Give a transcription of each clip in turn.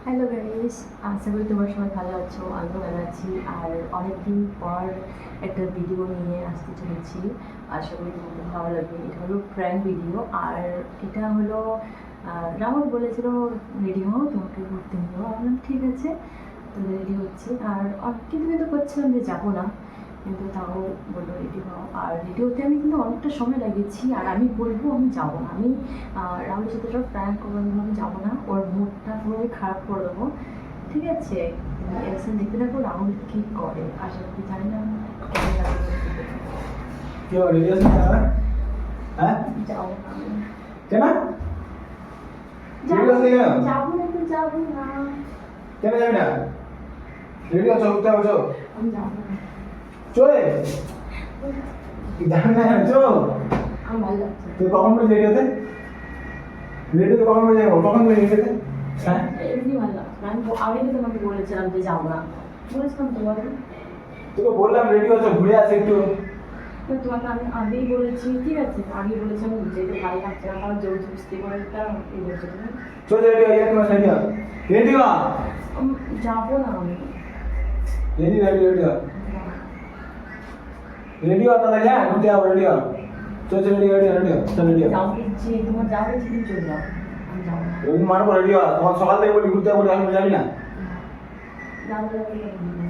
Hello guys, আশা করি তোমার সবাই ভালো আছো। আমিও ভালো আছি। আর অনেকদিন পর একটা ভিডিও নিয়ে আসতে চলেছি। আশা করি তোমাদের ভালো লাগবে। এটা হলো প্র্যাঙ্ক ভিডিও। আর এটা হলো রাহুল বলেছিল রেডি হও, তোমাকে ঘুরতে নিয়ে যাবো। বললাম ঠিক আছে, তো রেডি হচ্ছে। আর কিন্তু করছিলাম যে যাবো না, কিন্তু তাও বললো রেডি হও। আর রেডি হতে আমি কিন্তু অনেকটা সময় লাগিয়েছি। আর আমি বলবো আমি যাবো না, আমি রাহুলের সাথে সব প্র্যাঙ্ক করবো, আমি যাবো না। ওর মুডটা পুরোই খারাপ করে দেবো, ঠিক আছে? এরকম দেখতে থাকো রাহুল কী করে। আশা করি জানি না কেমন লাগবে। কি রেডি আছিস না? হ্যাঁ যাবো না আমি। কেন যাবো রেডি আছিস কেন? যাবো না তো যাবো না। কেন যাবি না? রেডি আছো উঠতে আছো আমি যাবো না। চলে যাবি না চল। আমার ভালো লাগছে না। তুই কখন বলে রেডি হতে? রেডি তো কখন বলে যাবো? কখন বলে রেডি হতে? হ্যাঁ এমনি ভালো লাগছে না। আমি তো তোমাকে বলেছিলাম যে যাবো না, বলেছিলাম তোমাকে। তোকে বললাম রেডি হতে ঘুরে আসে একটু। তো তোমাকে আমি আগেই বলেছি, ঠিক আছে? আগেই বলেছি আমি যেতে ভালো লাগছে না, আমার জোর জবস্তি করে একটা ই বলছে তুমি। চল রেডি হয়ে তোমার রেডি হ রেডি হ যাবো না আমি। রেডি রেডি রেডি হ রেডি হ তাহলে হ্যাঁ ঘুরতে যাবো রেডি হ চল চল রেডি রেডি রেডি হ চল রেডি হ যাও দিচ্ছি, তোমার যা বলছি তুমি চলে যাও। আমি যাবো না। রবি মারবো রেডি হ তোমার সকাল থেকে বলি ঘুরতে যাবো এখন যাবি না? যাবো না বলে বলবো।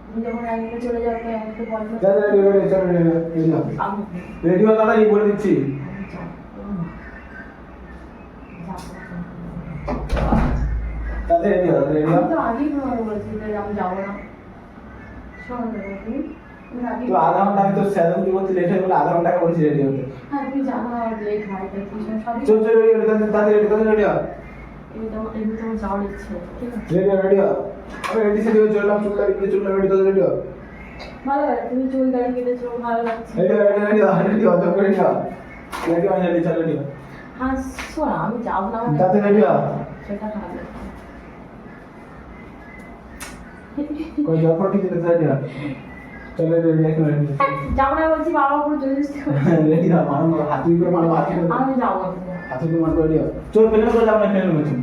তুমি যখন একদিনে চলে যাবে আমাকে বলবে। চল রেডি রেডি চল রেডি রেডি হ আমি রেডি হ তাড়াতাড়ি বলে দিচ্ছি। যাবো না। যাবো না। তাতে রেডি হ রেডি হ আমি তো আগেই তোমাকে বলেছি যে আমি যাবো না। শোনো না তুমি, তুমি আগেই তো আধা ঘন্টা আমি তো স্যালাম কি বলছি লেট হয়ে গেলে আধা ঘন্টা বলছি রেডি হতে। হ্যাঁ তুমি জানো আমার লেট হয়, তাই কি সবই চল চল রেডি হতে তাতে রেডি তাতে রেডি হ এমনি তোমার যাওয়ার ইচ্ছে, ঠিক আছে? রেডি হ রেডি হ আমি রেডি সেডি হয়ে চললাম চুল দাড়ি দিয়ে চললাম রেডি তাতে রেডি হ ভালো লাগে, তুমি চুল দাড়ি কেটেছো, ভালো লাগছে। রেডি হ রেডি হ রেডি হ চল রেডি হ রেডি হ রেডি চল রেডি হ হ্যাঁ শোনা, আমি যাবো না মানে তাতে রেডি হ সেটা খারাপ লাগছে। কোই জফর ঠিক আছে রেডি হ চল রেডি রেডি রেডি যাবো না বলছি, বাবা পুরো জোর জবস্তি করে। রেডি হ মারো হাতি করে মারো হাতি করে আমি যাবো না। হাতি করে মারো রেডি হ চল পেলে করে যাব না ফেলে বলছি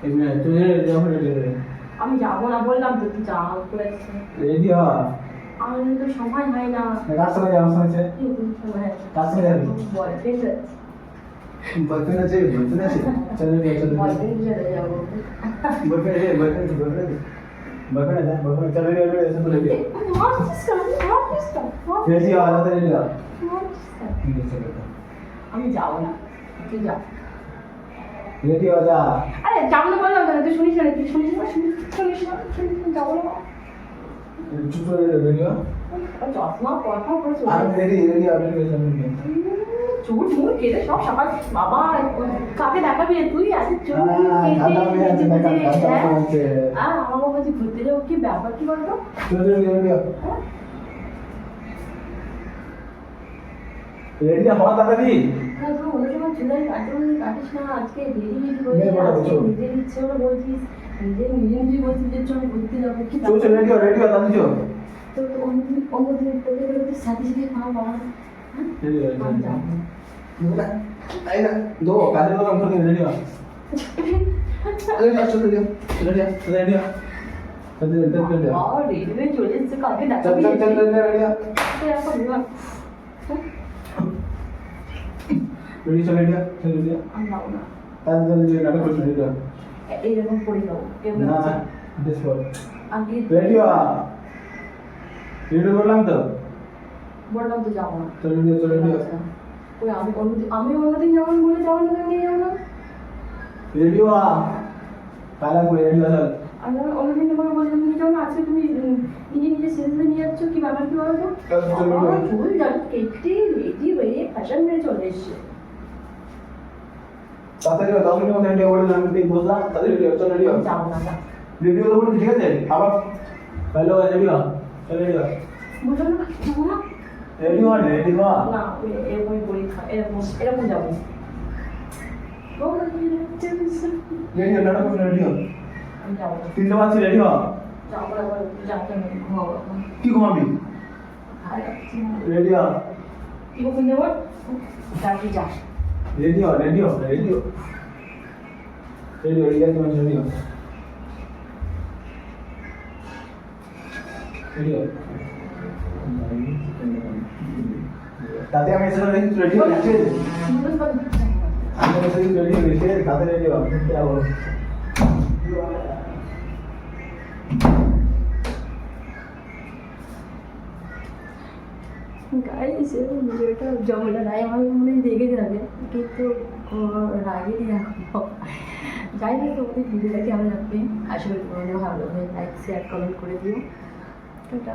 এমনি তুই রেডি হ রেডি আমি যাবো না বললাম তো, তুই যাও করেছে। রেডি হ আমার তো সময় হয় না। কার সঙ্গে যাওয়ার সঙ্গে সময় কার সঙ্গে যাবি বলে ঠিক আছে, বয়ফ্রেন্ড আছে বয়ফ্রেন্ড আছে চল রেডি হ চল বয়ফ্রেন্ড সাথে যাবো। বয়ফ্রেন্ড আছে বয়ফ্রেন্ড আছে বয়ফ্রেন্ড আছে বয়ফ্রেন্ড চল রেডি হ এসে বলে দিও রেডি হ আলাদা রেডি হ ঠিক আছে চল আমি যাবো না, তুই যা। রেডি হ যা আরে যাবো না বললাম তো, তুই শুনিস না? তুই শুনিস না? শুনিস না? যাবো না। চুপ করে রেডি হ চশমা কথা করে চলে আমি রেডি রেডি হ রেডি চল রেডি চুল মুল কেটে সব সকাল বাবা কাকে দেখাবি তুই? আজকে চুল দাদা মেয়ে আছে না দাদা আছে আমার বাবা যে ঘুরতে যাবো, কি ব্যাপার কি বলতো? চল রেডি রেডি হ রেডি হ তাড়াতাড়ি হ্যাঁ তুই অন্য সময় চুলের কাটিস না, আজকে দেরি করে মেয়ে বড় আজকে বলছো। নিজের ইচ্ছে হলো বলছিস, নিজে বলছিস যে চল ঘুরতে যাবো, কি চল চল রেডি হ তাড়াতাড়ি চল তো অন্যদিন তোকে বলে তো সাথে সাথে খাওয়া বাবা। রেডি হ আমি যাবো না। এই না দো কাজের কথা বলতে রেডি হ রেডি হ চল রেডি হ রেডি হ রেডি হ রেডি হ বাবা রেডিওয়ে চলে এসছে, কাকে চল দেখাবি? চল চল রেডি হ রেডি চল রেডি হ চল রেডি হ আমি যাবো না। তাড়াতাড়ি নাটক করছ রেডি হ এইরকম করে যাবো কেউ না না। বেশ বল আগে রেডি হ রেডি করলাম তো বললাম তো যাবো না। চল রেডি হ চল রেডি হ ওই আমি অন্যদিন যেমন বলে যাবো না, তুমি নিয়ে যাবো না। রেডি হ কালা করে রেডি হ চল আর আমি অন্যদিন তোমাকে বললাম নিয়ে যাবো না, আজকে তুমি নিজে সেন্সে নিয়ে যাচ্ছ, কি ব্যাপার কি বলো তো? চল, চল, চল। আমার চুল দাঁড় কেটে রেডি হয়ে ফ্যাশন মেরে চলে এসছে। তাড়াতাড়ি 10 মিনিট মধ্যে রেডি করে আমি ঠিক বসলাম তাড়াতাড়ি রেডি হ চল রেডি হ আমি যাবো না, যা। রেডি হতে বলি ঠিক আছে আবার হ্যালো রেডি হ চল রেডি হ বুঝলো না? যাবো না। রেডি হ রেডি হ না এরকমই বলি, এরকম যাবো। রেডি হ নাটক করে রেডি হ আমি যাবো না। 3 বাজছে রেডি হ যাবো না, যাতে আমি ঘুমাবো এখন। কি ঘুমাবি ভালো লাগছে না। রেডি হ কি কখন যাবো? যা তুই যা। রেডি হ রেডি হ রেডি হ রেডি হয়ে গেছে মানে রেডি হও রেডি হও তাতে আমি এসে রেডি হয়ে গেছি আমি এসে রেডি হয়ে গেছি তাতে রেডি হও কি হবে গাইস ভিডিওটা জমলা নাই আমার মনে হয় রেগে যাবে কিন্তু ও রাগেরই রাখবো যাই না তোমাদের ভিডিওটা কেমন লাগবে আশা করি তোমাদের ভালো লাগবে লাইক শেয়ার কমেন্ট করে দিও টাটা